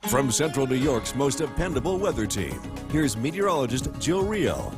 From Central New York's most dependable weather team, here's meteorologist Jill Rio.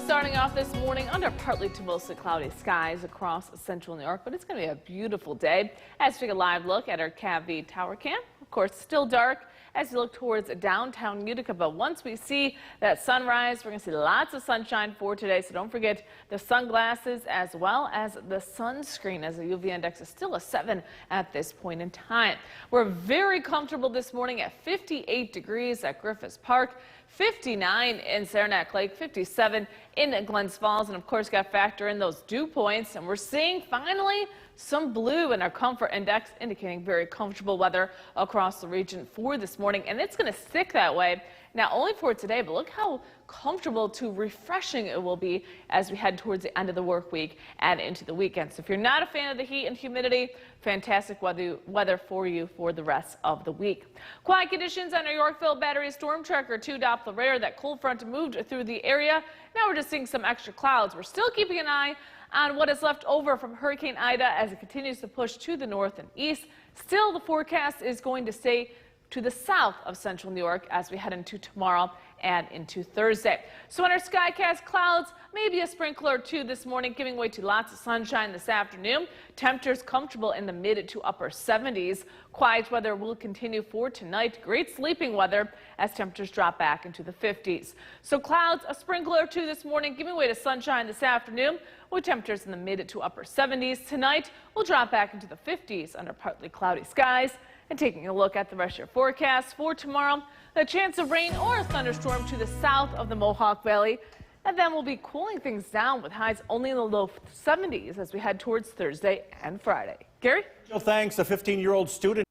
Starting off this morning under partly to mostly cloudy skies across central New York, but it's going to be a beautiful day. As we take a live look at our CAV tower cam, of course, still dark as we look towards downtown Utica. But once we see that sunrise, we're going to see lots of sunshine for today. So don't forget the sunglasses as well as the sunscreen, as the UV index is still a 7 at this point in time. We're very comfortable this morning at 58 degrees at Griffith Park, 59 in Saranac Lake, 57 in Glens Falls, and of course got to factor in those dew points. And we're seeing finally some blue in our comfort index, indicating very comfortable weather across the region for this morning, and it's going to stick that way not only for today, but look how comfortable to refreshing it will be as we head towards the end of the work week and into the weekend. So if you're not a fan of the heat and humidity, fantastic weather for you for the rest of the week. Quiet conditions on our Yorkville Battery Storm Tracker 2 Doppler radar. That cold front moved through the area. Now we're just seeing some extra clouds. We're still keeping an eye on what is left over from Hurricane Ida as it continues to push to the north and east. Still, the forecast is going to stay to the south of central New York as we head into tomorrow and into Thursday. So on our skycast clouds, maybe a sprinkler or two this morning, giving way to lots of sunshine this afternoon. Temperatures comfortable in the mid to upper 70s. Quiet weather will continue for tonight. Great sleeping weather as temperatures drop back into the 50s. So clouds, a sprinkler or two this morning, giving way to sunshine this afternoon with temperatures in the mid to upper 70s. Tonight, we'll drop back into the 50s under partly cloudy skies. And taking a look at the rest of your forecast for tomorrow, the chance of rain or a thunderstorm to the south of the Mohawk Valley. And then we'll be cooling things down with highs only in the low 70s as we head towards Thursday and Friday. Gary? Jill, thanks. A 15-year-old student.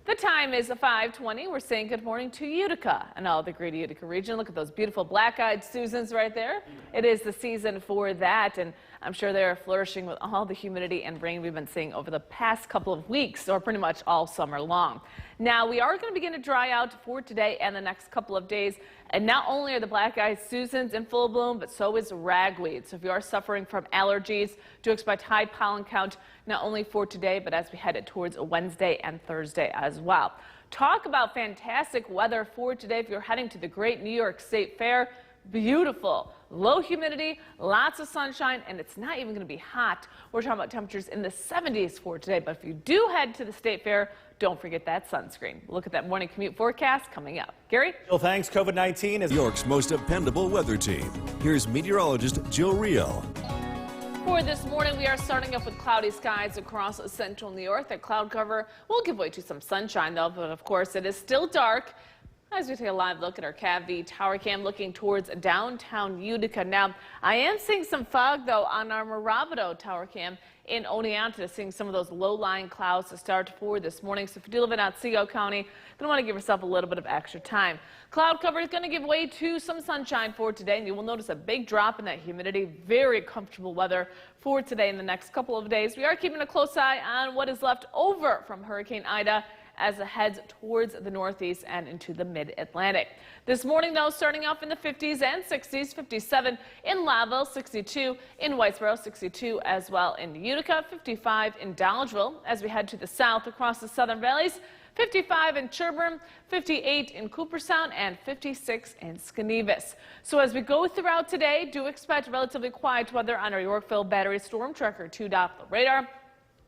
The time is 5:20. We're saying good morning to Utica and all the greater Utica region. Look at those beautiful black-eyed Susans right there. It is the season for that, and I'm sure they're flourishing with all the humidity and rain we've been seeing over the past couple of weeks, or pretty much all summer long. Now, we are going to begin to dry out for today and the next couple of days. And not only are the black-eyed Susans in full bloom, but so is ragweed. So if you are suffering from allergies, do expect high pollen count, not only for today, but as we head towards Wednesday and Thursday as well. Talk about fantastic weather for today if you're heading to the Great New York State Fair. Beautiful, low humidity, lots of sunshine, and it's not even going to be hot. We're talking about temperatures in the 70s for today, but if you do head to the State Fair, don't forget that sunscreen. Look at that morning commute forecast coming up. Gary? Jill, thanks. COVID-19 is New York's most dependable weather team. Here's meteorologist Jill Rio. For this morning, we are starting off with cloudy skies across central New York. That cloud cover will give way to some sunshine, though, but of course it is still dark. As we take a live look at our CAV tower cam looking towards downtown Utica. Now, I am seeing some fog, though, on our Mirabito tower cam in Oneonta, seeing some of those low-lying clouds to start for this morning. So if you do live in Otsego County, you're going to want to give yourself a little bit of extra time. Cloud cover is going to give way to some sunshine for today, and you will notice a big drop in that humidity. Very comfortable weather for today and the next couple of days. We are keeping a close eye on what is left over from Hurricane Ida as it heads towards the northeast and into the mid-Atlantic. This morning, though, starting off in the 50s and 60s, 57 in Lavelle, 62 in Whitesboro, 62 as well in Utica, 55 in Dolgeville as we head to the south across the southern valleys, 55 in Sherburne, 58 in Cooperstown, and 56 in Schenevus. So as we go throughout today, do expect relatively quiet weather on our Yorkville Battery Storm Tracker 2 Doppler radar.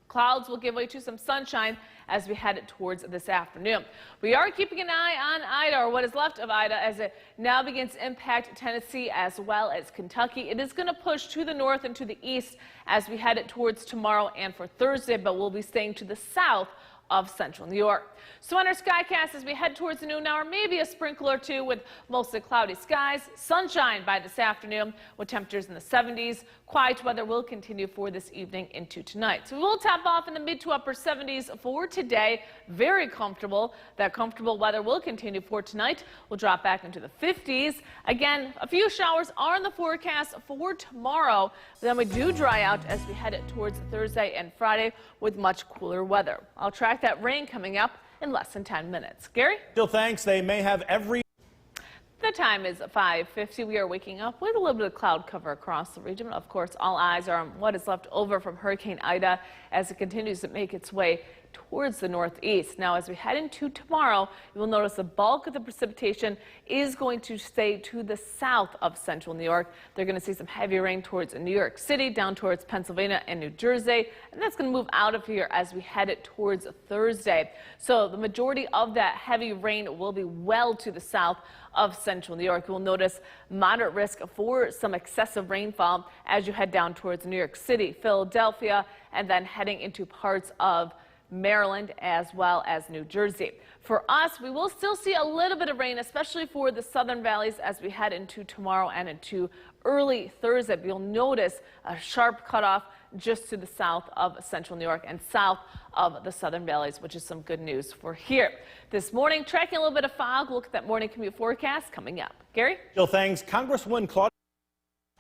Clouds will give way to some sunshine as we head towards this afternoon. We are keeping an eye on Ida, or what is left of Ida, as it now begins to impact Tennessee as well as Kentucky. It is going to push to the north and to the east as we head towards tomorrow and for Thursday, but we'll be staying to the south of central New York. So on our skycast as we head towards the noon hour, maybe a sprinkler or two with mostly cloudy skies, sunshine by this afternoon with temperatures in the 70s. Quiet weather will continue for this evening into tonight. So we will top off in the mid to upper 70s for today. Very comfortable. That comfortable weather will continue for tonight. We'll drop back into the 50s. Again, a few showers are in the forecast for tomorrow. But then we do dry out as we head towards Thursday and Friday with much cooler weather. I'll track that rain coming up in less than 10 minutes. Gary? Jill, thanks. They may have every... The time is 5:50. We are waking up with a little bit of cloud cover across the region. Of course, all eyes are on what is left over from Hurricane Ida as it continues to make its way towards the northeast. Now, as we head into tomorrow, you will notice the bulk of the precipitation is going to stay to the south of central New York. They're going to see some heavy rain towards New York City, down towards Pennsylvania and New Jersey, and that's going to move out of here as we head towards Thursday. So the majority of that heavy rain will be well to the south of central New York. You'll notice moderate risk for some excessive rainfall as you head down towards New York City, Philadelphia, and then heading into parts of Maryland as well as New Jersey. For us, we will still see a little bit of rain, especially for the southern valleys as we head into tomorrow and into early Thursday. You'll notice a sharp cutoff just to the south of central New York and south of the southern valleys, which is some good news for here. This morning, tracking a little bit of fog. Look at that morning commute forecast coming up. Gary? Jill, thanks. Congresswoman Claudia.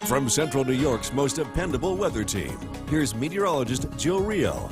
From Central New York's most dependable weather team, here's meteorologist Jill Rio.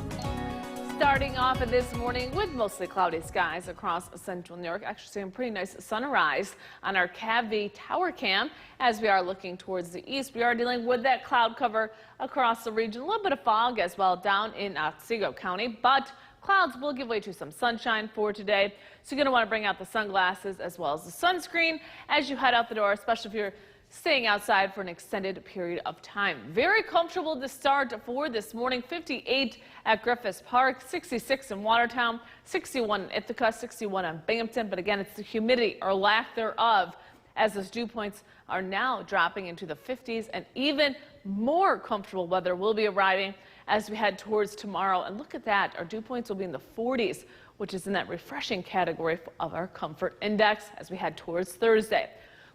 Starting off this morning with mostly cloudy skies across central New York. Actually seeing a pretty nice sunrise on our CAV tower cam. As we are looking towards the east, we are dealing with that cloud cover across the region. A little bit of fog as well down in Otsego County, but clouds will give way to some sunshine for today. So you're going to want to bring out the sunglasses as well as the sunscreen as you head out the door, especially if you're staying outside for an extended period of time. Very comfortable to start for this morning. 58 at Griffiths Park, 66 in Watertown, 61 in Ithaca, 61 in Binghamton. But again, it's the humidity or lack thereof as those dew points are now dropping into the 50s, and even more comfortable weather will be arriving as we head towards tomorrow. And look at that, our dew points will be in the 40s, which is in that refreshing category of our comfort index as we head towards Thursday.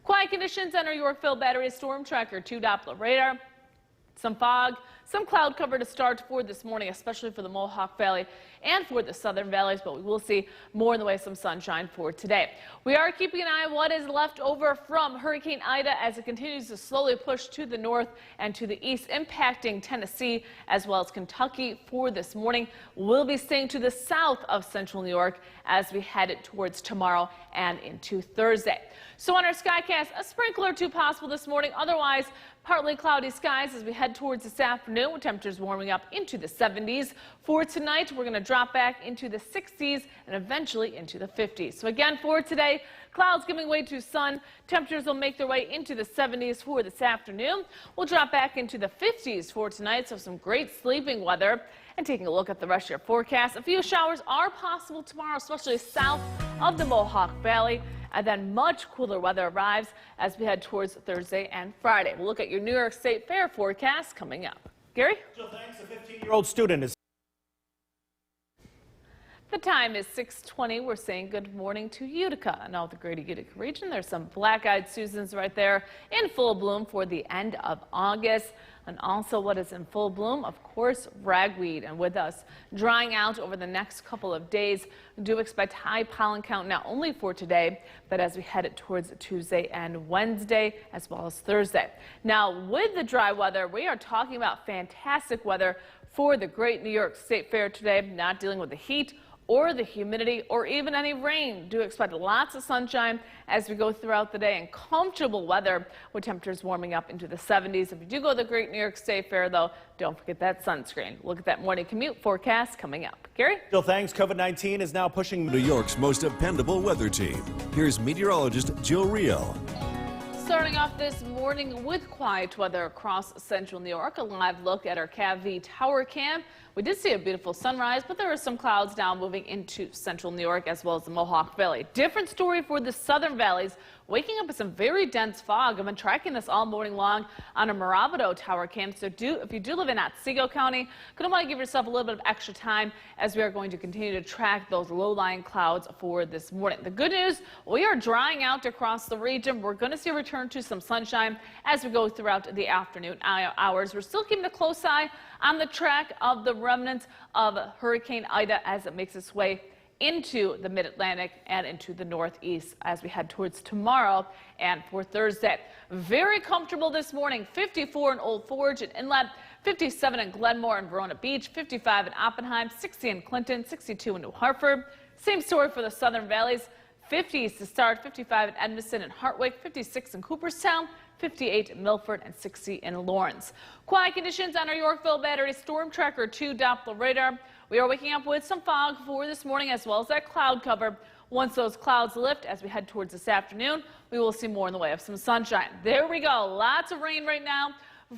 Quiet conditions on our Yorkville Battery Storm Tracker 2 Doppler radar. Some fog, some cloud cover to start for this morning, especially for the Mohawk Valley and for the southern valleys, but we will see more in the way of some sunshine for today. We are keeping an eye on what is left over from Hurricane Ida as it continues to slowly push to the north and to the east, impacting Tennessee as well as Kentucky for this morning. We'll be staying to the south of central New York as we head towards tomorrow and into Thursday. So on our Skycast, a sprinkle or two possible this morning. Otherwise, partly cloudy skies as we head towards this afternoon, with temperatures warming up into the 70s. For tonight, we're going to drop back into the 60s and eventually into the 50s. So again, for today, clouds giving way to sun. Temperatures will make their way into the 70s for this afternoon. We'll drop back into the 50s for tonight, so some great sleeping weather. And taking a look at the rest of your forecast, a few showers are possible tomorrow, especially south of the Mohawk Valley. And then much cooler weather arrives as we head towards Thursday and Friday. We'll look at your New York State Fair forecast coming up. Gary? Jill, thanks. A 15-year-old student is. The time is 6:20. We're saying good morning to Utica and all the greater Utica region. There's some black-eyed Susans right there in full bloom for the end of August. And also what is in full bloom, of course, ragweed. And with us drying out over the next couple of days, we do expect high pollen count not only for today, but as we head towards Tuesday and Wednesday, as well as Thursday. Now, with the dry weather, we are talking about fantastic weather for the Great New York State Fair today, not dealing with the heat or the humidity or even any rain. Do expect lots of sunshine as we go throughout the day and comfortable weather with temperatures warming up into the 70s. If you do go to the Great New York State Fair, though, don't forget that sunscreen. Look at that morning commute forecast coming up. Gary? Jill, thanks. COVID-19 is now pushing New York's most dependable weather team. Here's meteorologist Jill Rio. Starting off this morning with quiet weather across central New York. A live look at our CAV tower cam. We did see a beautiful sunrise, but there are some clouds now moving into central New York as well as the Mohawk Valley. Different story for the southern valleys, waking up with some very dense fog. I've been tracking this all morning long on a Mirabito tower cam. So if you do live in Otsego County, going to want to give yourself a little bit of extra time as we are going to continue to track those low-lying clouds for this morning. The good news, we are drying out across the region. We're going to see a return to some sunshine as we go throughout the afternoon hours. We're still keeping a close eye on the track of the remnants of Hurricane Ida as it makes its way into the mid-Atlantic and into the northeast as we head towards tomorrow and for Thursday. Very comfortable this morning. 54 in Old Forge and Inlet, 57 in Glenmore and Verona Beach, 55 in Oppenheim, 60 in Clinton, 62 in New Hartford. Same story for the southern valleys. 50s to start, 55 in Edmondson and Hartwick, 56 in Cooperstown, 58 in Milford, and 60 in Lawrence. Quiet conditions on our Yorkville Battery Storm Tracker 2 Doppler radar. We are waking up with some fog for this morning as well as that cloud cover. Once those clouds lift as we head towards this afternoon, we will see more in the way of some sunshine. There we go. Lots of rain right now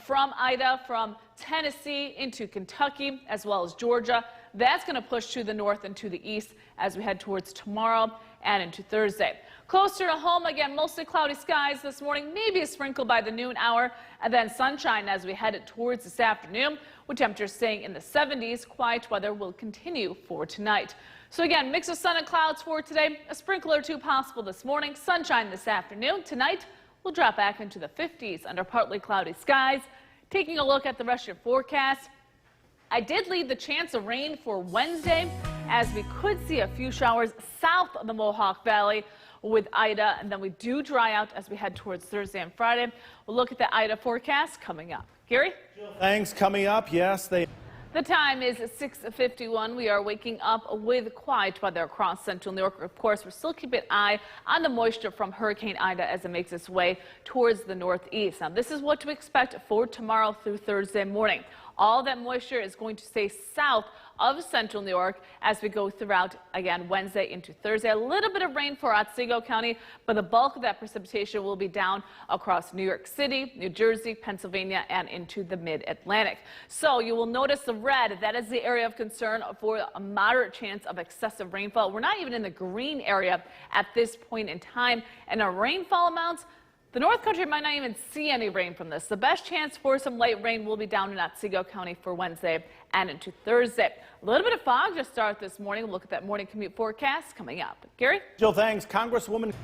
from Ida, from Tennessee into Kentucky, as well as Georgia. That's going to push to the north and to the east as we head towards tomorrow and into Thursday. Closer to home, again, mostly cloudy skies this morning, maybe a sprinkle by the noon hour, and then sunshine as we head towards this afternoon, with temperatures staying in the 70s. Quiet weather will continue for tonight. So again, mix of sun and clouds for today, a sprinkle or two possible this morning, sunshine this afternoon. Tonight, we'll drop back into the 50s under partly cloudy skies. Taking a look at the rest of your forecast, I did leave the chance of rain for Wednesday, as we could see a few showers south of the Mohawk Valley with Ida, and then we do dry out as we head towards Thursday and Friday. We'll look at the Ida forecast coming up. Gary? Thanks. Coming up, yes, The time is 6:51. We are waking up with quiet weather across central New York. Of course, we're still keeping an eye on the moisture from Hurricane Ida as it makes its way towards the northeast. Now, this is what to expect for tomorrow through Thursday morning. All that moisture is going to stay south of central New York as we go throughout, again, Wednesday into Thursday. A little bit of rain for Otsego County, but the bulk of that precipitation will be down across New York City, New Jersey, Pennsylvania, and into the mid-Atlantic. So you will notice the red. That is the area of concern for a moderate chance of excessive rainfall. We're not even in the green area at this point in time, and our rainfall amounts, the North Country might not even see any rain from this. The best chance for some light rain will be down in Otsego County for Wednesday and into Thursday. A little bit of fog to start this morning. We'll look at that morning commute forecast coming up. Gary? Jill, thanks. Congresswoman.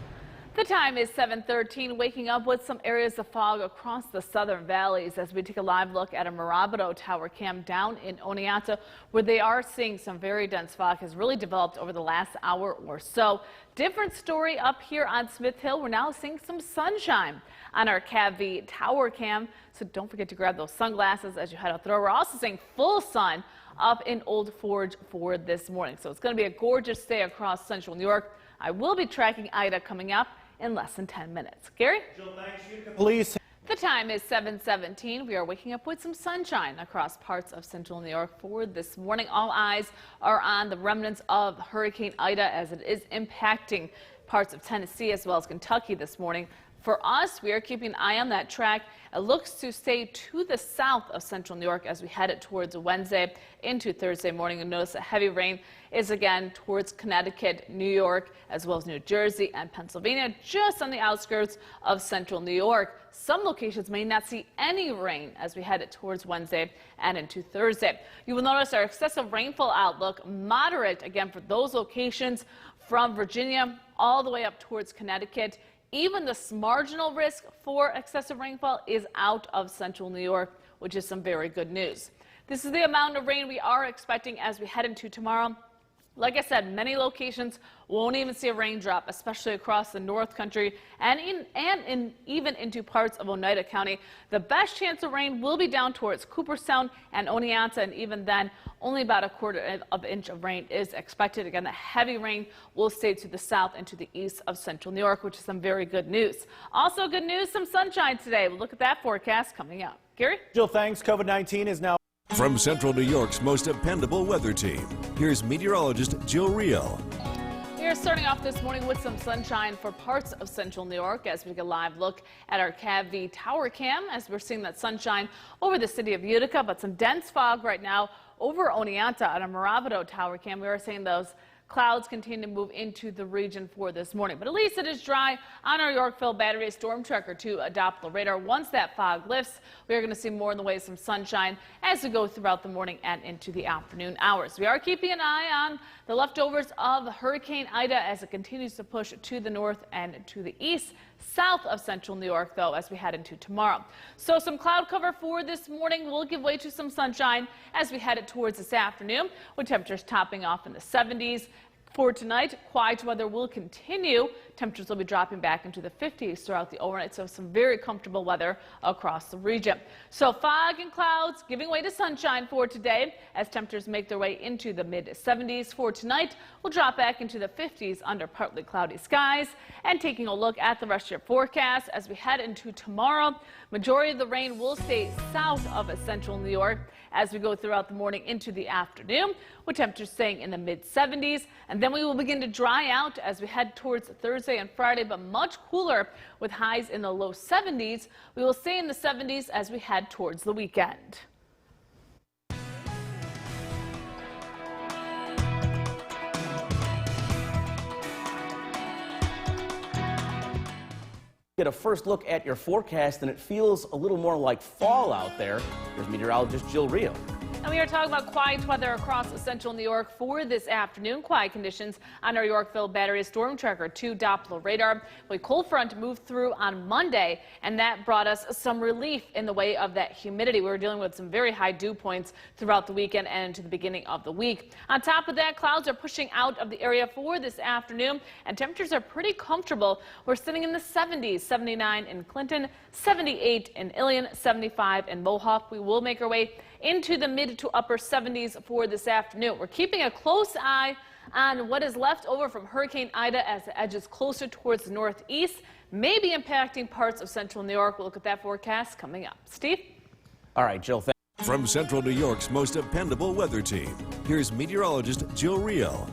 The time is 7:13, waking up with some areas of fog across the southern valleys as we take a live look at a Mirabito tower cam down in Oneonta, where they are seeing some very dense fog has really developed over the last hour or so. Different story up here on Smith Hill. We're now seeing some sunshine on our CAV tower cam, so don't forget to grab those sunglasses as you head out the door. We're also seeing full sun up in Old Forge for this morning, so it's going to be a gorgeous day across central New York. I will be tracking Ida coming up in less than 10 minutes. Gary? Jill, thanks. Police. The time is 7:17. We are waking up with some sunshine across parts of central New York for this morning. All eyes are on the remnants of Hurricane Ida as it is impacting parts of Tennessee as well as Kentucky this morning. For us, we are keeping an eye on that track. It looks to stay to the south of central New York as we head it towards Wednesday into Thursday morning. And notice that heavy rain is again towards Connecticut, New York, as well as New Jersey and Pennsylvania, just on the outskirts of central New York. Some locations may not see any rain as we head it towards Wednesday and into Thursday. You will notice our excessive rainfall outlook moderate again for those locations from Virginia all the way up towards Connecticut. Even this marginal risk for excessive rainfall is out of central New York, which is some very good news. This is the amount of rain we are expecting as we head into tomorrow. Like I said, many locations won't even see a raindrop, especially across the North Country and even into parts of Oneida County. The best chance of rain will be down towards Cooperstown and Oneonta, and even then, only about a quarter of an inch of rain is expected. Again, the heavy rain will stay to the south and to the east of central New York, which is some very good news. Also good news, some sunshine today. We'll look at that forecast coming up. Gary? Jill, thanks. COVID-19 is now. From Central New York's most dependable weather team, here's meteorologist Jill Reel. We are starting off this morning with some sunshine for parts of central New York as we get a live look at our CAV tower cam as we're seeing that sunshine over the city of Utica, but some dense fog right now over Oneonta on a Mirabito tower cam. We are seeing those clouds continue to move into the region for this morning, but at least it is dry on our Yorkville Battery Storm Tracker 2 Doppler radar. Once that fog lifts, we are going to see more in the way of some sunshine as we go throughout the morning and into the afternoon hours. We are keeping an eye on the leftovers of Hurricane Ida as it continues to push to the north and to the east. South of central New York, though, as we head into tomorrow. So some cloud cover for this morning will give way to some sunshine as we head it towards this afternoon, with temperatures topping off in the 70s. For tonight, quiet weather will continue. Temperatures will be dropping back into the 50s throughout the overnight, so some very comfortable weather across the region. So fog and clouds giving way to sunshine for today as temperatures make their way into the mid-70s. For tonight, we'll drop back into the 50s under partly cloudy skies. And taking a look at the rest of your forecast as we head into tomorrow, majority of the rain will stay south of central New York as we go throughout the morning into the afternoon, with temperatures staying in the mid-70s. And then we will begin to dry out as we head towards Thursday and Friday, but much cooler with highs in the low 70s. We will stay in the 70s as we head towards the weekend. Get a first look at your forecast, and it feels a little more like fall out there. Here's meteorologist Jill Rio. And we are talking about quiet weather across central New York for this afternoon. Quiet conditions on our Yorkville Battery Storm Tracker 2 Doppler radar. A cold front moved through on Monday, and that brought us some relief in the way of that humidity. We were dealing with some very high dew points throughout the weekend and into the beginning of the week. On top of that, clouds are pushing out of the area for this afternoon, and temperatures are pretty comfortable. We're sitting in the 70s, 79 in Clinton, 78 in Ilion, 75 in Mohawk. We will make our way into the mid to upper 70s for this afternoon. We're keeping a close eye on what is left over from Hurricane Ida as it edges closer towards the northeast, maybe impacting parts of central New York. We'll look at that forecast coming up. Steve? All right, Jill. From Central New York's most dependable weather team, here's meteorologist Jill Rio.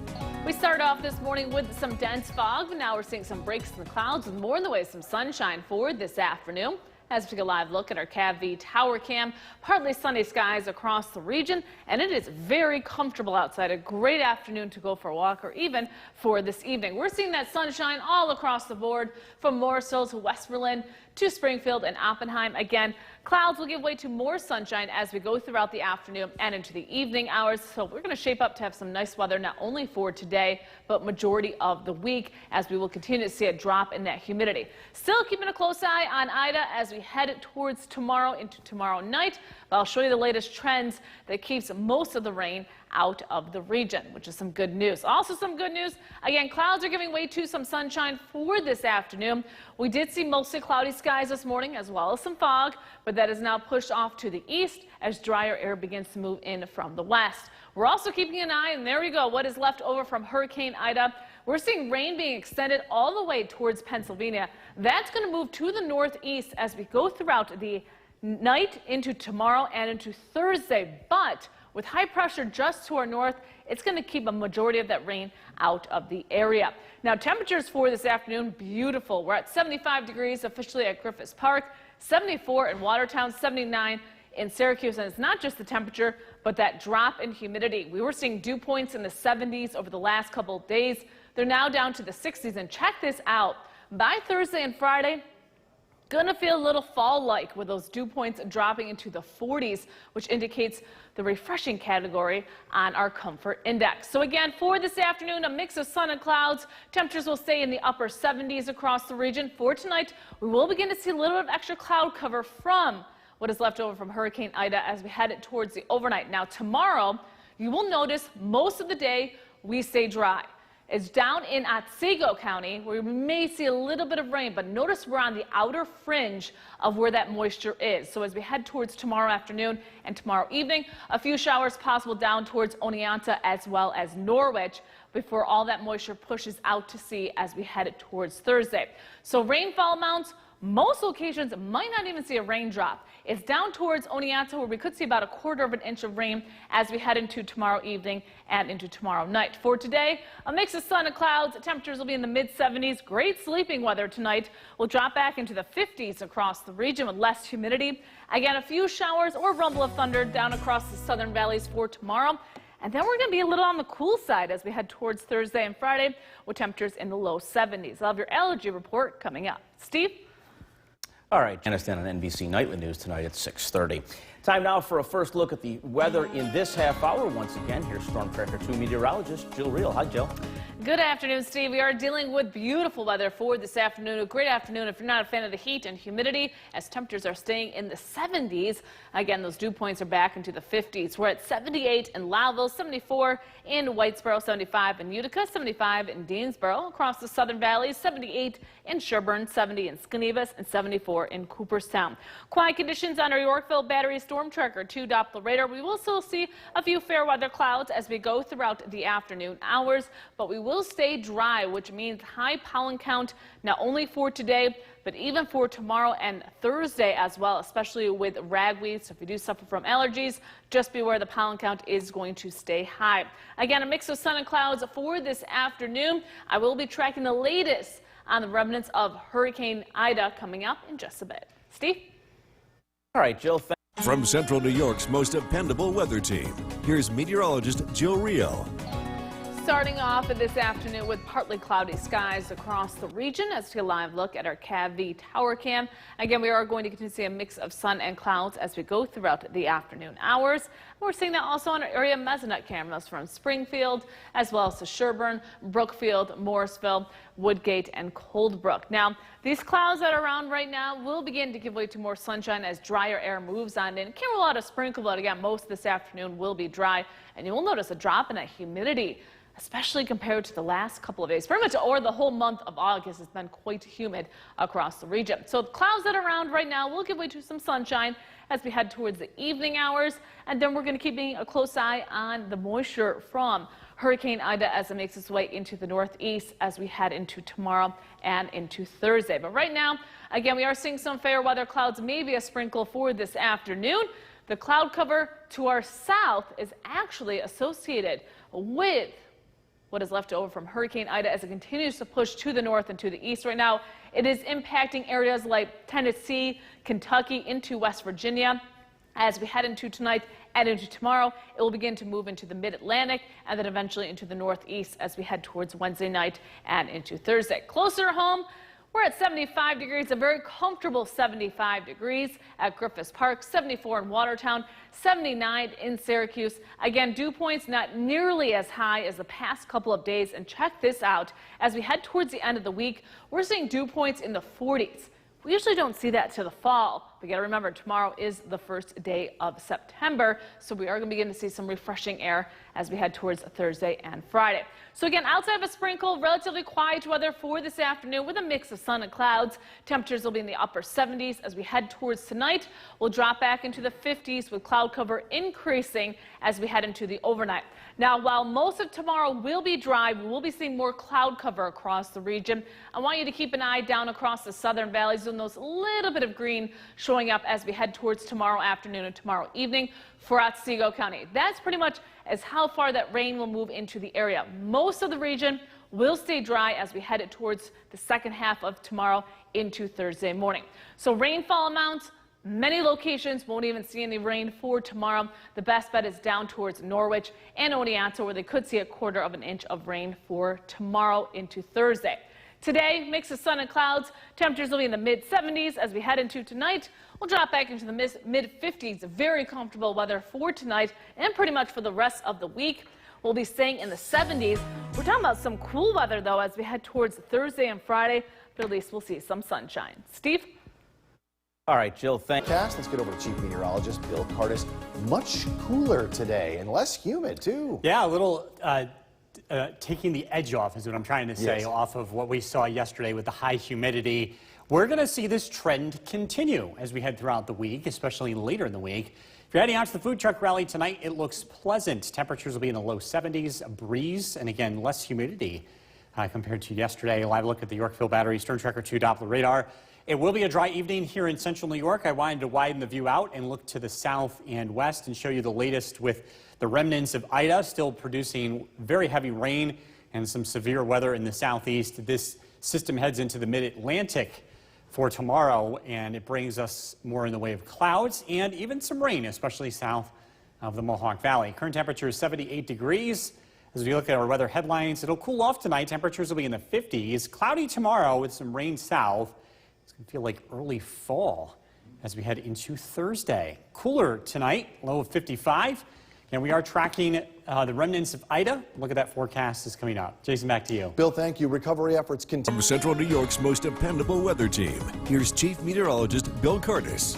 We started off this morning with some dense fog, but now we're seeing some breaks in the clouds with more in the way of some sunshine for this afternoon. As we take a live look at our CAV tower cam, partly sunny skies across the region, and it is very comfortable outside. A great afternoon to go for a walk or even for this evening. We're seeing that sunshine all across the board from Morrisville to West Berlin to Springfield and Oppenheim. Again, clouds will give way to more sunshine as we go throughout the afternoon and into the evening hours. So we're going to shape up to have some nice weather not only for today, but majority of the week as we will continue to see a drop in that humidity. Still keeping a close eye on Ida as we head towards tomorrow into tomorrow night. But I'll show you the latest trends that keeps most of the rain out of the region, which is some good news. Also some good news, again, clouds are giving way to some sunshine for this afternoon. We did see mostly cloudy skies this morning as well as some fog, but that is now pushed off to the east as drier air begins to move in from the west. We're also keeping an eye, and there we go, what is left over from Hurricane Ida. We're seeing rain being extended all the way towards Pennsylvania. That's going to move to the northeast as we go throughout the night into tomorrow and into Thursday, but with high pressure just to our north, it's going to keep a majority of that rain out of the area. Now, temperatures for this afternoon, beautiful. We're at 75 degrees officially at Griffith Park, 74 in Watertown, 79 in Syracuse. And it's not just the temperature, but that drop in humidity. We were seeing dew points in the 70s over the last couple of days. They're now down to the 60s. And check this out. By Thursday and Friday, Gonna feel a little fall-like with those dew points dropping into the 40s, which indicates the refreshing category on our comfort index. So again, for this afternoon, a mix of sun and clouds. Temperatures will stay in the upper 70s across the region. For tonight, we will begin to see a little bit of extra cloud cover from what is left over from Hurricane Ida as we head towards the overnight. Now tomorrow, you will notice most of the day we stay dry. It's down in Otsego County where we may see a little bit of rain, but notice we're on the outer fringe of where that moisture is. So as we head towards tomorrow afternoon and tomorrow evening, a few showers possible down towards Oneonta as well as Norwich before all that moisture pushes out to sea as we head towards Thursday. So rainfall amounts, most locations might not even see a raindrop. It's down towards Oneonta where we could see about 1/4 inch of rain as we head into tomorrow evening and into tomorrow night. For today, a mix of sun and clouds. Temperatures will be in the mid-70s. Great sleeping weather tonight. We'll drop back into the 50s across the region with less humidity. Again, a few showers or rumble of thunder down across the southern valleys for tomorrow. And then we're going to be a little on the cool side as we head towards Thursday and Friday with temperatures in the low 70s. I'll have your allergy report coming up. Steve? All right, Janice on NBC Nightly News tonight at 6:30. Time now for a first look at the weather in this half hour. Once again, here's Storm Tracker 2 meteorologist Jill Reel. Hi, Jill. Good afternoon, Steve. We are dealing with beautiful weather for this afternoon. A great afternoon if you're not a fan of the heat and humidity, as temperatures are staying in the 70s. Again, those dew points are back into the 50s. We're at 78 in Lowville, 74 in Whitesboro, 75 in Utica, 75 in Deansboro. Across the southern valleys, 78 in Sherburne, 70 in Skinevus, and 74 in Cooperstown. Quiet conditions on our Yorkville Battery Storm Tracker 2 Doppler radar. We will still see a few fair weather clouds as we go throughout the afternoon hours, but we will stay dry, which means high pollen count not only for today, but even for tomorrow and Thursday as well, especially with ragweed. So if you do suffer from allergies, just beware the pollen count is going to stay high. Again, a mix of sun and clouds for this afternoon. I will be tracking the latest on the remnants of Hurricane Ida coming up in just a bit. Steve? All right, Jill. From Central New York's most dependable weather team, here's meteorologist Jill Reel. Starting off this afternoon with partly cloudy skies across the region as we take a live look at our CAV tower cam. Again, we are going to continue to see a mix of sun and clouds as we go throughout the afternoon hours. We're seeing that also on our area mesonet cameras from Springfield as well as to Sherburne, Brookfield, Morrisville, Woodgate, and Coldbrook. Now, these clouds that are around right now will begin to give way to more sunshine as drier air moves on in. Can't rule out a sprinkle, but again, most of this afternoon will be dry, and you will notice a drop in that humidity, especially compared to the last couple of days. Pretty much or the whole month of August has been quite humid across the region. So the clouds that are around right now will give way to some sunshine as we head towards the evening hours. And then we're going to keep a close eye on the moisture from Hurricane Ida as it makes its way into the northeast as we head into tomorrow and into Thursday. But right now, again, we are seeing some fair weather clouds, maybe a sprinkle for this afternoon. The cloud cover to our south is actually associated with what is left over from Hurricane Ida as it continues to push to the north and to the east. Right now, it is impacting areas like Tennessee, Kentucky, into West Virginia. As we head into tonight and into tomorrow, it will begin to move into the mid-Atlantic and then eventually into the northeast as we head towards Wednesday night and into Thursday. Closer home, we're at 75 degrees, a very comfortable 75 degrees at Griffith Park, 74 in Watertown, 79 in Syracuse. Again, dew points not nearly as high as the past couple of days. And check this out. As we head towards the end of the week, we're seeing dew points in the 40s. We usually don't see that to the fall. But you got to remember, tomorrow is the first day of September, so we are going to begin to see some refreshing air as we head towards Thursday and Friday. So again, outside of a sprinkle, relatively quiet weather for this afternoon with a mix of sun and clouds. Temperatures will be in the upper 70s as we head towards tonight. We'll drop back into the 50s with cloud cover increasing as we head into the overnight. Now, while most of tomorrow will be dry, we will be seeing more cloud cover across the region. I want you to keep an eye down across the southern valleys and those little bit of green showing up as we head towards tomorrow afternoon and tomorrow evening for Otsego County. That's pretty much as how far that rain will move into the area. Most of the region will stay dry as we head towards the second half of tomorrow into Thursday morning. So rainfall amounts, many locations won't even see any rain for tomorrow. The best bet is down towards Norwich and Oneonta, where they could see a quarter of an inch of rain for tomorrow into Thursday. Today, mix of sun and clouds. Temperatures will be in the mid-70s as we head into tonight. We'll drop back into the mid-50s. Very comfortable weather for tonight and pretty much for the rest of the week. We'll be staying in the 70s. We're talking about some cool weather, though, as we head towards Thursday and Friday, but at least we'll see some sunshine. Steve? All right, Jill, thanks. Let's get over to Chief Meteorologist Bill Curtis. Much cooler today and less humid, too. Yeah, a little taking the edge off is what I'm trying to say, Yes. off of what we saw yesterday with the high humidity. We're going to see this trend continue as we head throughout the week, especially later in the week. If you're heading out to the food truck rally tonight, it looks pleasant. Temperatures will be in the low 70s, a breeze, and again, less humidity compared to yesterday. A live look at the Yorkville Battery Storm Tracker 2 Doppler radar. It will be a dry evening here in central New York. I wanted to widen the view out and look to the south and west and show you the latest with the remnants of Ida still producing very heavy rain and some severe weather in the southeast. This system heads into the mid-Atlantic for tomorrow, and it brings us more in the way of clouds and even some rain, especially south of the Mohawk Valley. Current temperature is 78 degrees. As we look at our weather headlines, it'll cool off tonight. Temperatures will be in the 50s. Cloudy tomorrow with some rain south. It's going to feel like early fall as we head into Thursday. Cooler tonight, low of 55. And we are tracking the remnants of Ida. Look at that forecast is coming up. Jason, back to you. Bill, thank you. Recovery efforts continue. From Central New York's most dependable weather team, here's Chief Meteorologist Bill Curtis.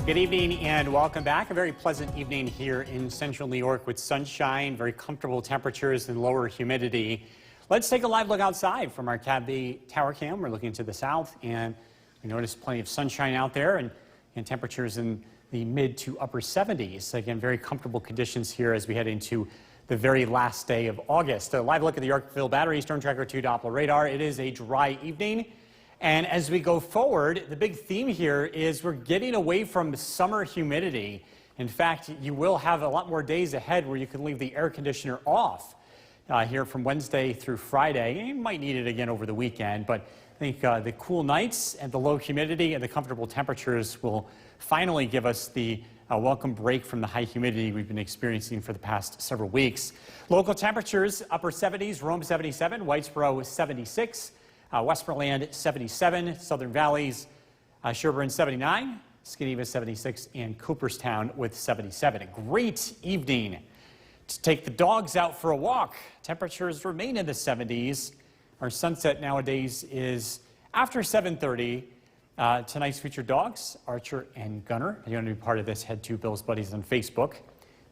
Good evening and welcome back. A very pleasant evening here in Central New York with sunshine, very comfortable temperatures and lower humidity. Let's take a live look outside from our CAB tower cam. We're looking to the south and we notice plenty of sunshine out there and temperatures in the mid to upper 70s. Again, very comfortable conditions here as we head into the very last day of August. A live look at the Yorkville Battery Storm Tracker 2 Doppler radar. It is a dry evening. And as we go forward, the big theme here is we're getting away from summer humidity. In fact, you will have a lot more days ahead where you can leave the air conditioner off here from Wednesday through Friday. You might need it again over the weekend, but I think the cool nights and the low humidity and the comfortable temperatures will finally give us the welcome break from the high humidity we've been experiencing for the past several weeks. Local temperatures, upper 70s, Rome 77, Whitesboro 76, Westmoreland 77, Southern Valleys, Sherburne 79, Skineva 76, and Cooperstown with 77. A great evening to take the dogs out for a walk. Temperatures remain in the 70s. Our sunset nowadays is after 7:30. Tonight's featured dogs, Archer and Gunner. If you want to be part of this, head to Bill's Buddies on Facebook.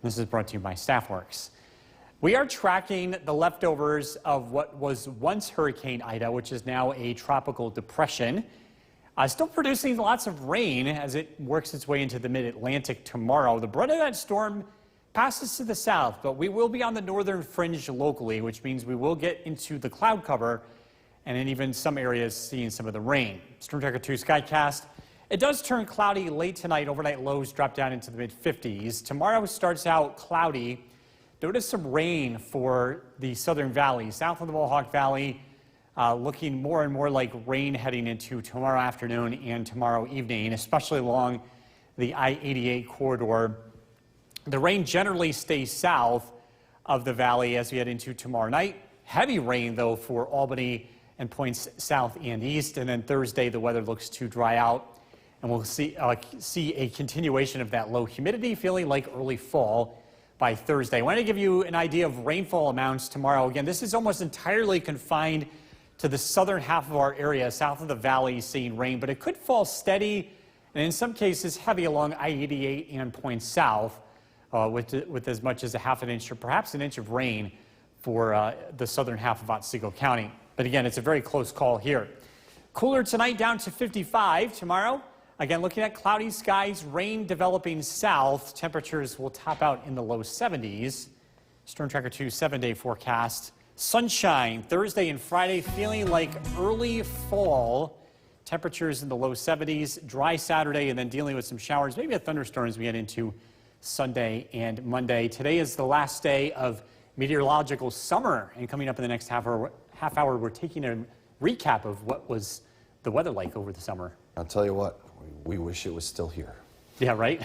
This is brought to you by StaffWorks. We are tracking the leftovers of what was once Hurricane Ida, which is now a tropical depression. Still producing lots of rain as it works its way into the mid-Atlantic tomorrow. The brunt of that storm passes to the south, but we will be on the northern fringe locally, which means we will get into the cloud cover and in even some areas seeing some of the rain. Storm Tracker 2 Skycast. It does turn cloudy late tonight. Overnight lows drop down into the mid-50s. Tomorrow starts out cloudy. Notice some rain for the southern valley. South of the Mohawk Valley, looking more and more like rain heading into tomorrow afternoon and tomorrow evening, especially along the I-88 corridor. The rain generally stays south of the valley as we head into tomorrow night. Heavy rain, though, for Albany and points south and east. And then Thursday, the weather looks to dry out. And we'll see a continuation of that low humidity, feeling like early fall by Thursday. I want to give you an idea of rainfall amounts tomorrow. Again, this is almost entirely confined to the southern half of our area, south of the valley, seeing rain. But it could fall steady and in some cases heavy along I-88 and points south with as much as a half an inch or perhaps an inch of rain for the southern half of Otsego County. But again, it's a very close call here. Cooler tonight, down to 55. Tomorrow, again, looking at cloudy skies, rain developing south. Temperatures will top out in the low 70s. Storm Tracker 2 7-day forecast. Sunshine Thursday and Friday, feeling like early fall. Temperatures in the low 70s. Dry Saturday, and then dealing with some showers, maybe a thunderstorm as we get into Sunday and Monday. Today is the last day of meteorological summer, and coming up in the next half hour, we're taking a recap of what was the weather like over the summer. I'll tell you what, we wish it was still here. Yeah, right?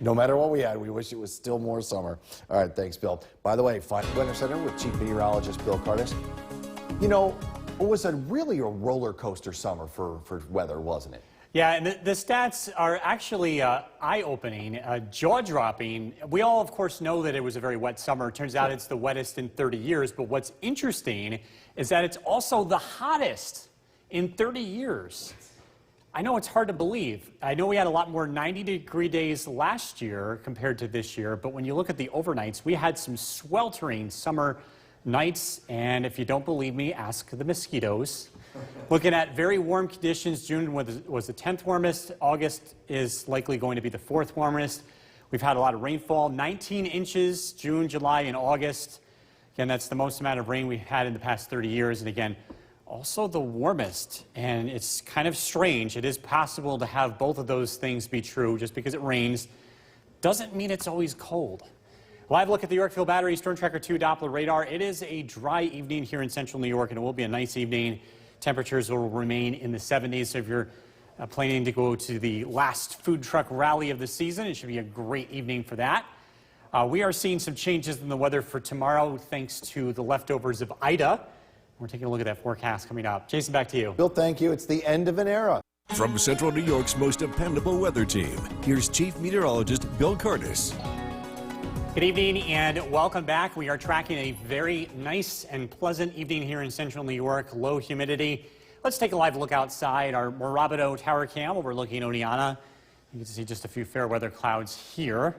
No matter what we had, we wish it was still more summer. All right, thanks, Bill. By the way, Final Weather Center with Chief Meteorologist Bill Curtis. You know, it was really a roller coaster summer for weather, wasn't it? Yeah, and the stats are actually eye-opening, jaw-dropping. We all, of course, know that it was a very wet summer. It turns out it's the wettest in 30 years. But what's interesting is that it's also the hottest in 30 years. I know it's hard to believe. I know we had a lot more 90-degree days last year compared to this year. But when you look at the overnights, we had some sweltering summer nights. And if you don't believe me, ask the mosquitoes. Looking at very warm conditions, June was the 10th warmest. August is likely going to be the 4th warmest. We've had a lot of rainfall, 19 inches, June, July, and August. Again, that's the most amount of rain we've had in the past 30 years. And again, also the warmest. And it's kind of strange. It is possible to have both of those things be true. Just because it rains doesn't mean it's always cold. Live look at the Yorkville Battery Storm Tracker 2 Doppler radar. It is a dry evening here in central New York, and it will be a nice evening. Temperatures will remain in the 70s. So if you're planning to go to the last food truck rally of the season, it should be a great evening for that. We are seeing some changes in the weather for tomorrow thanks to the leftovers of Ida. We're taking a look at that forecast coming up. Jason, back to you. Bill, thank you. It's the end of an era. From Central New York's most dependable weather team, here's Chief Meteorologist Bill Curtis. Good evening and welcome back. We are tracking a very nice and pleasant evening here in Central New York. Low humidity. Let's take a live look outside our Morabito Tower Cam overlooking Oneonta. You can see just a few fair weather clouds here.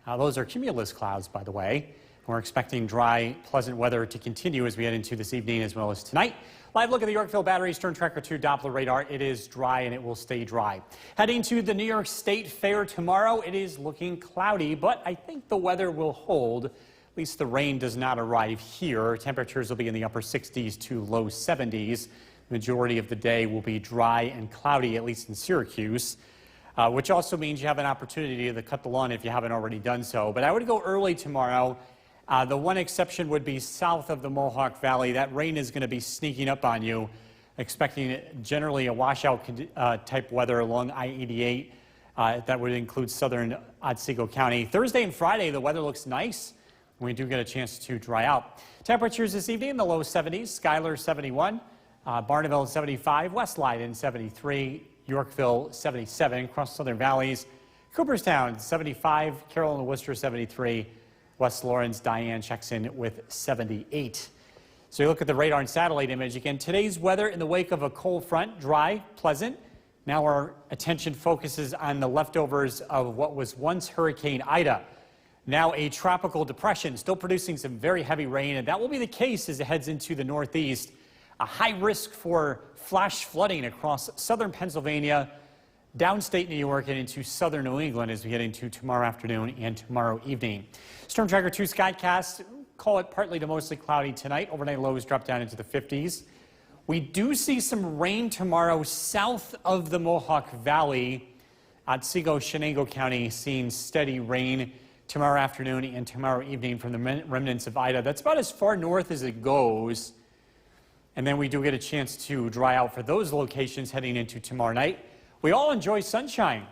Those are cumulus clouds, by the way. We're expecting dry, pleasant weather to continue as we head into this evening as well as tonight. Live look at the Yorkville Battery Stern Tracker 2 Doppler radar. It is dry and it will stay dry. Heading to the New York State Fair tomorrow, it is looking cloudy, but I think the weather will hold. At least the rain does not arrive here. Temperatures will be in the upper 60s to low 70s. The majority of the day will be dry and cloudy, at least in Syracuse. Which also means you have an opportunity to cut the lawn if you haven't already done so. But I would go early tomorrow. The one exception would be south of the Mohawk Valley. That rain is going to be sneaking up on you, expecting generally a washout type weather along I-88. That would include southern Otsego County. Thursday and Friday, the weather looks nice. We do get a chance to dry out. Temperatures this evening in the low 70s. Schuyler 71, Barneville 75, West Leiden 73, Yorkville 77, across Southern Valleys. Cooperstown 75, Carroll and Worcester 73, West Lawrence, Diane checks in with 78. So you look at the radar and satellite image. Again, today's weather in the wake of a cold front, dry, pleasant. Now our attention focuses on the leftovers of what was once Hurricane Ida. Now a tropical depression, still producing some very heavy rain, and that will be the case as it heads into the northeast. A high risk for flash flooding across southern Pennsylvania, downstate New York, and into southern New England as we head into tomorrow afternoon and tomorrow evening. Storm Tracker 2 Skycast, call it partly to mostly cloudy tonight. Overnight lows drop down into the 50s. We do see some rain tomorrow south of the Mohawk Valley. Otsego, Chenango County seeing steady rain tomorrow afternoon and tomorrow evening from the remnants of Ida. That's about as far north as it goes. And then we do get a chance to dry out for those locations heading into tomorrow night. We all enjoy sunshine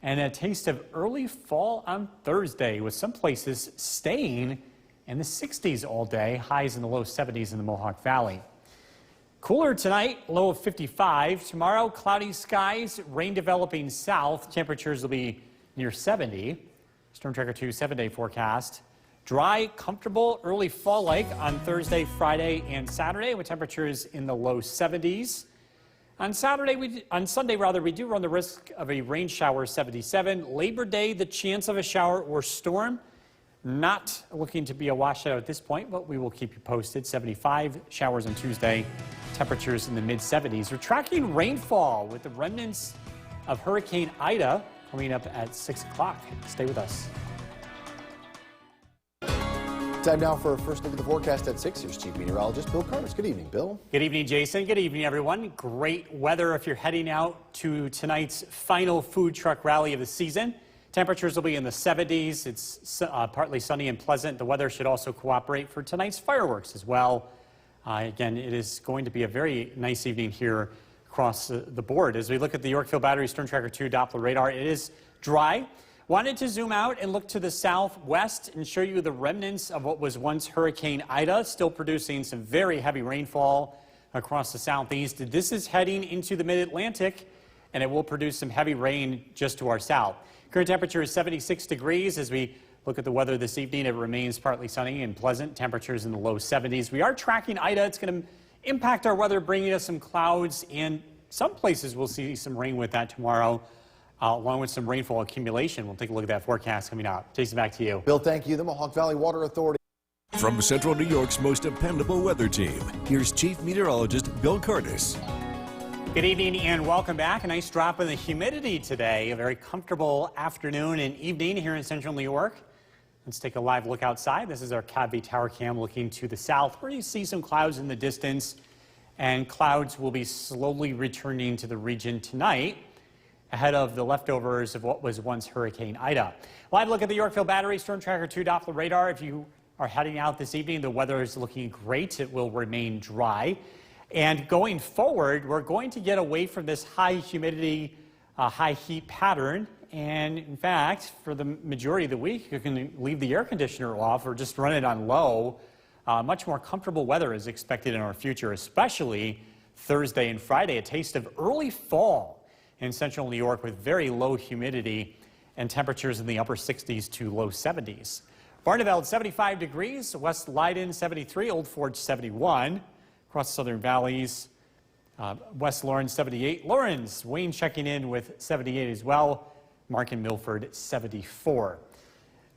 and a taste of early fall on Thursday, with some places staying in the 60s all day, highs in the low 70s in the Mohawk Valley. Cooler tonight, low of 55. Tomorrow, cloudy skies, rain developing south. Temperatures will be near 70. Storm Tracker 2 7-day forecast. Dry, comfortable, early fall-like on Thursday, Friday, and Saturday, with temperatures in the low 70s. On Sunday, we do run the risk of a rain shower, 77. Labor Day, the chance of a shower or storm. Not looking to be a washout at this point, but we will keep you posted. 75 showers on Tuesday, temperatures in the mid-70s. We're tracking rainfall with the remnants of Hurricane Ida coming up at 6 o'clock. Stay with us. Time now for a first look at the forecast at 6. Here's Chief Meteorologist Bill Curtis. Good evening, Bill. Good evening, Jason. Good evening, everyone. Great weather if you're heading out to tonight's final food truck rally of the season. Temperatures will be in the 70s. It's partly sunny and pleasant. The weather should also cooperate for tonight's fireworks as well. Again, it is going to be a very nice evening here across the board. As we look at the Yorkville Battery Stern Tracker 2 Doppler radar, it is dry. Wanted to zoom out and look to the southwest and show you the remnants of what was once Hurricane Ida, still producing some very heavy rainfall across the southeast. This is heading into the mid-Atlantic, and it will produce some heavy rain just to our south. Current temperature is 76 degrees. As we look at the weather this evening, it remains partly sunny and pleasant. Temperatures in the low 70s. We are tracking Ida. It's going to impact our weather, bringing us some clouds, and some places we'll see some rain with that tomorrow. Along with some rainfall accumulation. We'll take a look at that forecast coming out. Jason, back to you. Bill, thank you. The Mohawk Valley Water Authority. From Central New York's most dependable weather team, here's Chief Meteorologist Bill Curtis. Good evening and welcome back. A nice drop in the humidity today. A very comfortable afternoon and evening here in Central New York. Let's take a live look outside. This is our CAV Tower Cam looking to the south, where you see some clouds in the distance, and clouds will be slowly returning to the region tonight, ahead of the leftovers of what was once Hurricane Ida. Live look at the Yorkville Battery Storm Tracker 2 Doppler radar. If you are heading out this evening, the weather is looking great. It will remain dry. And going forward, we're going to get away from this high humidity, high heat pattern. And in fact, for the majority of the week, you can leave the air conditioner off or just run it on low. Much more comfortable weather is expected in our future, especially Thursday and Friday. A taste of early fall in central New York with very low humidity and temperatures in the upper 60s to low 70s. Barneveld 75 degrees, West Leiden 73, Old Forge 71. Across southern valleys, West Lawrence 78. Lawrence, Wayne checking in with 78 as well. Mark and Milford 74.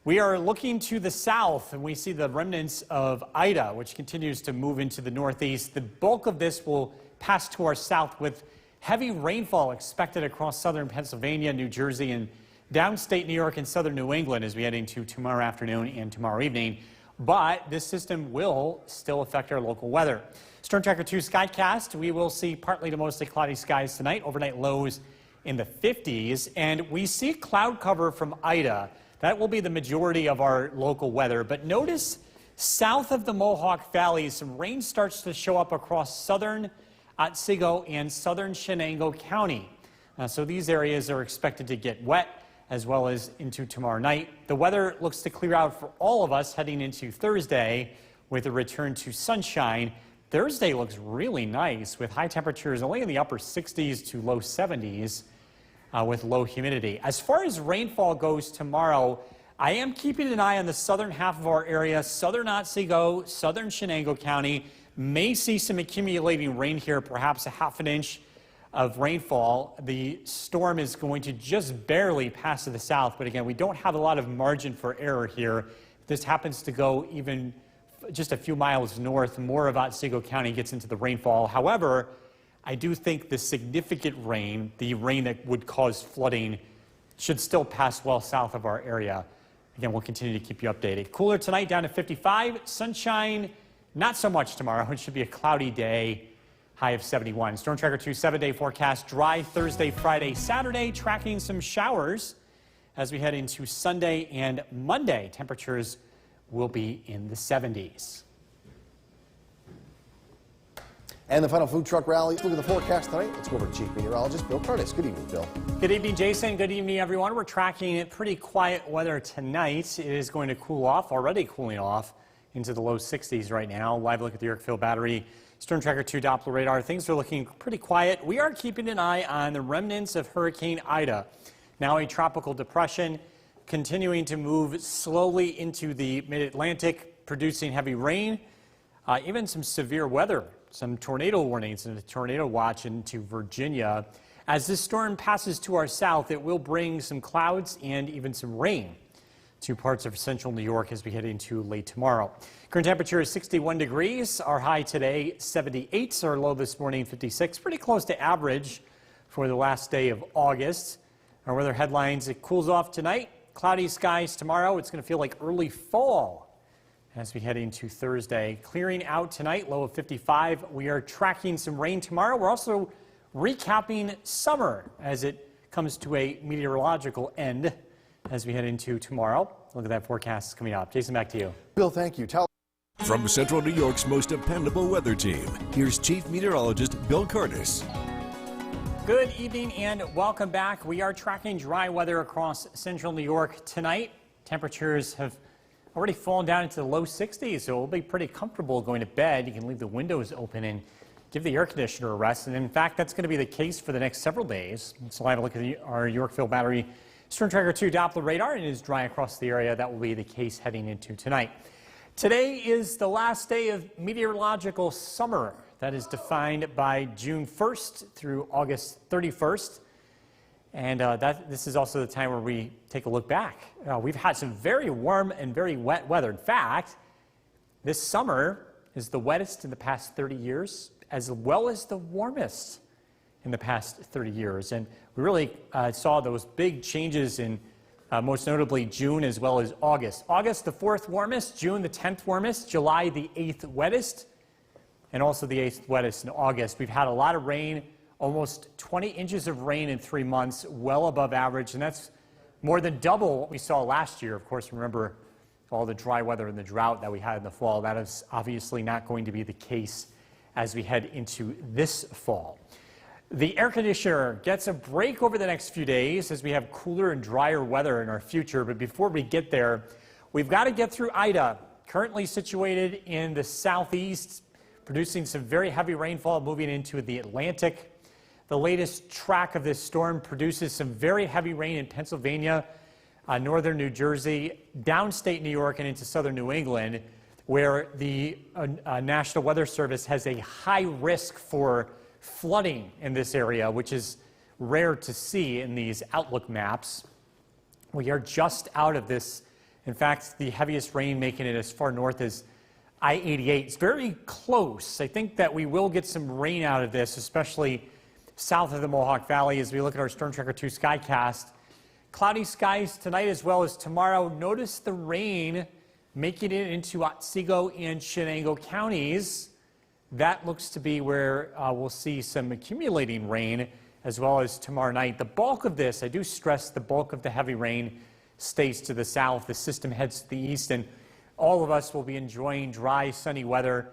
We are looking to the south, and we see the remnants of Ida, which continues to move into the northeast. The bulk of this will pass to our south with heavy rainfall expected across southern Pennsylvania, New Jersey, and downstate New York and southern New England as we head into tomorrow afternoon and tomorrow evening. But this system will still affect our local weather. Storm Tracker 2 Skycast, we will see partly to mostly cloudy skies tonight, overnight lows in the 50s, and we see cloud cover from Ida. That will be the majority of our local weather. But notice south of the Mohawk Valley, some rain starts to show up across southern Otsego and southern Shenango County. So these areas are expected to get wet as well as into tomorrow night. The weather looks to clear out for all of us heading into Thursday with a return to sunshine. Thursday looks really nice with high temperatures only in the upper 60s to low 70s. With low humidity. As far as rainfall goes tomorrow, I am keeping an eye on the southern half of our area. Southern Otsego, southern Shenango County may see some accumulating rain here, perhaps a ½ an inch of rainfall. The storm is going to just barely pass to the south, but again, we don't have a lot of margin for error here. If this happens to go even just a few miles north, more of Otsego County gets into the rainfall. However, I do think the significant rain, the rain that would cause flooding, should still pass well south of our area. Again, we'll continue to keep you updated. Cooler tonight, down to 55. Sunshine, not so much tomorrow. It should be a cloudy day, high of 71. Storm Tracker 2 7-day forecast. Dry Thursday, Friday, Saturday. Tracking some showers as we head into Sunday and Monday. Temperatures will be in the 70s. And the final food truck rally. Let's look at the forecast tonight. Let's go over to Chief Meteorologist Bill Curtis. Good evening, Bill. Good evening, Jason. Good evening, everyone. We're tracking pretty quiet weather tonight. It is going to cool off, already cooling off into the low 60s right now. Live look at the Yorkville Battery. Storm Tracker 2 Doppler radar. Things are looking pretty quiet. We are keeping an eye on the remnants of Hurricane Ida. Now a tropical depression continuing to move slowly into the mid-Atlantic, producing heavy rain, even some severe weather. Some tornado warnings and a tornado watch into Virginia. As this storm passes to our south, it will bring some clouds and even some rain to parts of central New York as we head into late tomorrow. Current temperature is 61 degrees. Our high today, 78. Our low this morning, 56. Pretty close to average for the last day of August. Our weather headlines, it cools off tonight. Cloudy skies tomorrow. It's going to feel like early fall as we head into Thursday. Clearing out tonight, low of 55. We are tracking some rain tomorrow. We're also recapping summer as it comes to a meteorological end as we head into tomorrow. Look at that forecast coming up. Jason, back to you. Bill, thank you. From Central New York's most dependable weather team, here's Chief Meteorologist Bill Curtis. Good evening and welcome back. We are tracking dry weather across central New York tonight. Temperatures have already fallen down into the low 60s, so it'll be pretty comfortable going to bed. You can leave the windows open and give the air conditioner a rest. And in fact, that's going to be the case for the next several days. So I have a look at our Yorkville Battery Storm Tracker 2 Doppler radar, and it is dry across the area. That will be the case heading into tonight. Today is the last day of meteorological summer. That is defined by June 1st through August 31st. And this is also the time where we take a look back. We've had some very warm and very wet weather. In fact, this summer is the wettest in the past 30 years, as well as the warmest in the past 30 years. And we really saw those big changes in most notably June as well as August. August, the 4th warmest, June, the 10th warmest, July, the 8th wettest, and also the 8th wettest in August. We've had a lot of rain. Almost 20 inches of rain in 3 months, well above average, and that's more than double what we saw last year. Of course, remember all the dry weather and the drought that we had in the fall. That is obviously not going to be the case as we head into this fall. The air conditioner gets a break over the next few days as we have cooler and drier weather in our future. But before we get there, we've got to get through Ida, currently situated in the southeast, producing some very heavy rainfall moving into the Atlantic. The latest track of this storm produces some very heavy rain in Pennsylvania, northern New Jersey, downstate New York, and into southern New England, where the National Weather Service has a high risk for flooding in this area, which is rare to see in these outlook maps. We are just out of this. In fact, the heaviest rain making it as far north as I-88. It's very close. I think that we will get some rain out of this, especially south of the Mohawk Valley as we look at our Storm Tracker 2 skycast. Cloudy skies tonight as well as tomorrow. Notice the rain making it into Otsego and Chenango counties. That looks to be where we'll see some accumulating rain as well as tomorrow night. The bulk of this, I do stress, the bulk of the heavy rain stays to the south. The system heads to the east, and all of us will be enjoying dry, sunny weather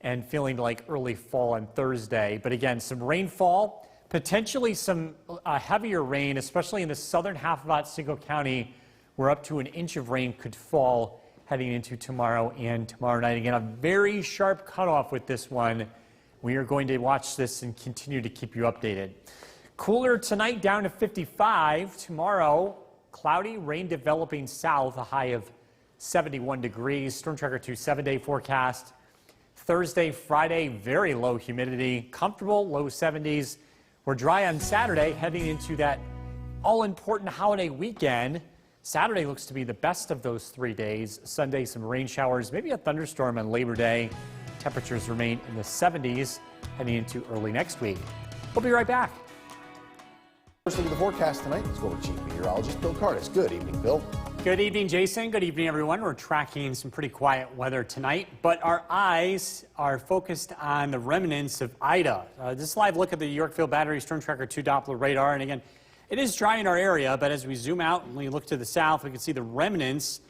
and feeling like early fall on Thursday. But again, some rainfall, potentially some heavier rain, especially in the southern half of Otsego County, where up to an inch of rain could fall heading into tomorrow and tomorrow night. Again, a very sharp cutoff with this one. We are going to watch this and continue to keep you updated. Cooler tonight, down to 55. Tomorrow, cloudy, rain developing south, a high of 71 degrees. Storm Tracker 2 7-day forecast. Thursday, Friday, very low humidity, comfortable, low 70s. We're dry on Saturday, heading into that all-important holiday weekend. Saturday looks to be the best of those 3 days. Sunday, some rain showers, maybe a thunderstorm on Labor Day. Temperatures remain in the 70s heading into early next week. We'll be right back. First look at the forecast tonight. Let's go with Chief Meteorologist Bill Cardis. Good evening, Bill. Good evening, Jason. Good evening, everyone. We're tracking some pretty quiet weather tonight, but our eyes are focused on the remnants of Ida. This is a live look at the Yorkville Battery Storm Tracker 2 Doppler radar. And again, it is dry in our area, but as we zoom out and we look to the south, we can see the remnants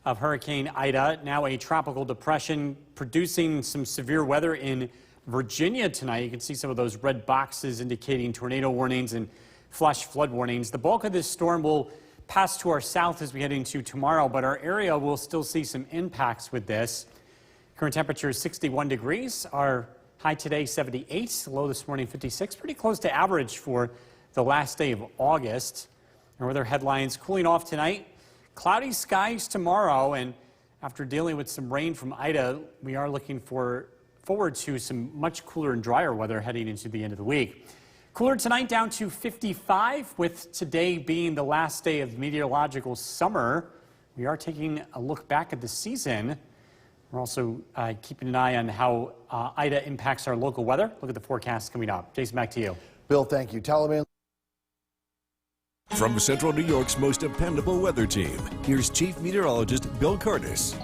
of Hurricane Ida, now a tropical depression producing some severe weather in Virginia tonight. You can see some of those red boxes indicating tornado warnings and flash flood warnings. The bulk of this storm will pass to our south as we head into tomorrow, but our area will still see some impacts with this. Current temperature is 61 degrees. Our high today 78, low this morning 56, pretty close to average for the last day of August. Our weather headlines: cooling off tonight, cloudy skies tomorrow, and after dealing with some rain from Ida, we are looking forward to some much cooler and drier weather heading into the end of the week. Cooler tonight, down to 55, with today being the last day of meteorological summer. We are taking a look back at the season. We're also keeping an eye on how Ida impacts our local weather. Look at the forecast coming up. Jason, back to you. Bill, thank you. Taliban. From Central New York's most dependable weather team, here's Chief Meteorologist Bill Cardis.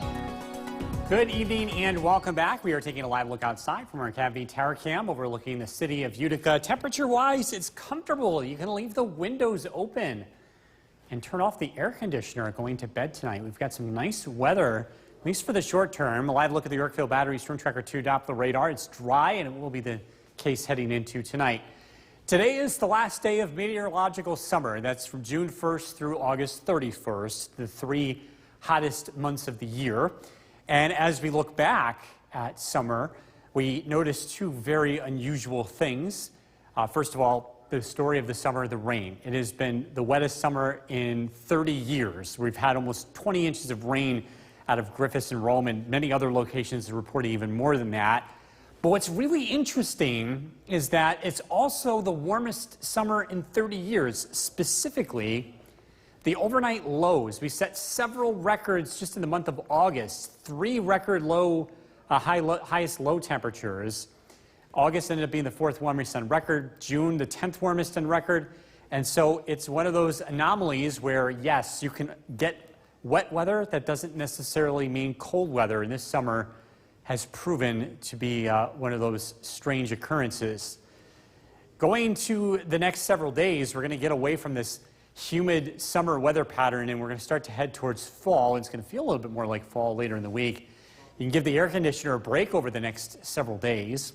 Good evening and welcome back. We are taking a live look outside from our CAV tower cam overlooking the city of Utica. Temperature-wise, it's comfortable. You can leave the windows open and turn off the air conditioner going to bed tonight. We've got some nice weather, at least for the short term. A live look at the Yorkville Battery Storm Tracker 2 Doppler radar. It's dry, and it will be the case heading into tonight. Today is the last day of meteorological summer. That's from June 1st through August 31st, the 3 hottest months of the year. And as we look back at summer, we notice 2 very unusual things. First of all, the story of the summer, the rain. It has been the wettest summer in 30 years. We've had almost 20 inches of rain out of Griffiths and Rome, and many other locations are reporting even more than that. But what's really interesting is that it's also the warmest summer in 30 years. Specifically, the overnight lows. We set several records just in the month of August. 3 record highest low temperatures. August ended up being the 4th warmest on record. June, the 10th warmest on record. And so it's one of those anomalies where, yes, you can get wet weather. That doesn't necessarily mean cold weather. And this summer has proven to be one of those strange occurrences. Going to the next several days, we're going to get away from this humid summer weather pattern, and we're going to start to head towards fall. It's going to feel a little bit more like fall later in the week. You can give the air conditioner a break over the next several days.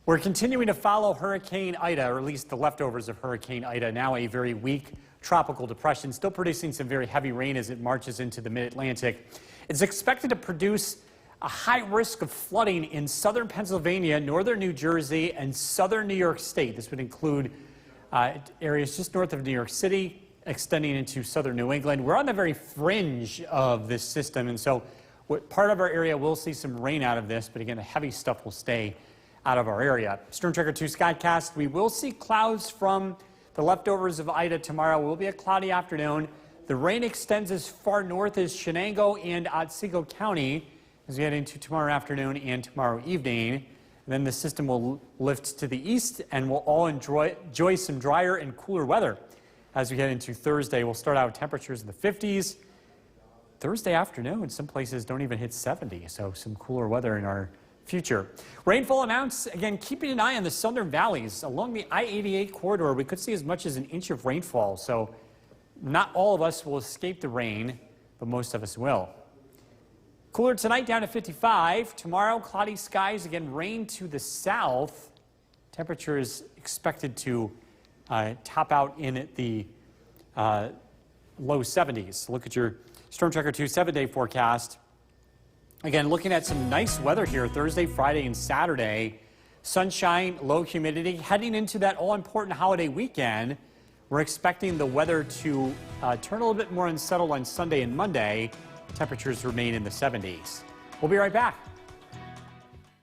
We're continuing to follow Hurricane Ida, or at least the leftovers of Hurricane Ida, now a very weak tropical depression, still producing some very heavy rain as it marches into the mid-Atlantic. It's expected to produce a high risk of flooding in southern Pennsylvania, northern New Jersey, and southern New York State. This would include areas just north of New York City, extending into southern New England. We're on the very fringe of this system, and so part of our area will see some rain out of this, but again, the heavy stuff will stay out of our area. Storm Tracker 2 Skycast, we will see clouds from the leftovers of Ida tomorrow. It will be a cloudy afternoon. The rain extends as far north as Shenango and Otsego County as we head into tomorrow afternoon and tomorrow evening. And then the system will lift to the east, and we'll all enjoy some drier and cooler weather as we head into Thursday. We'll start out with temperatures in the 50s. Thursday afternoon, some places don't even hit 70, so some cooler weather in our future. Rainfall amounts, again, keeping an eye on the southern valleys. Along the I-88 corridor, we could see as much as an inch of rainfall, so not all of us will escape the rain, but most of us will. Cooler tonight, down to 55. Tomorrow, cloudy skies, again, rain to the south. Temperature is expected to top out in the low 70s. Look at your Storm Tracker 2 7-day forecast. Again, looking at some nice weather here Thursday, Friday, and Saturday. Sunshine, low humidity. Heading into that all-important holiday weekend, we're expecting the weather to turn a little bit more unsettled on Sunday and Monday. Temperatures remain in the 70s. We'll be right back.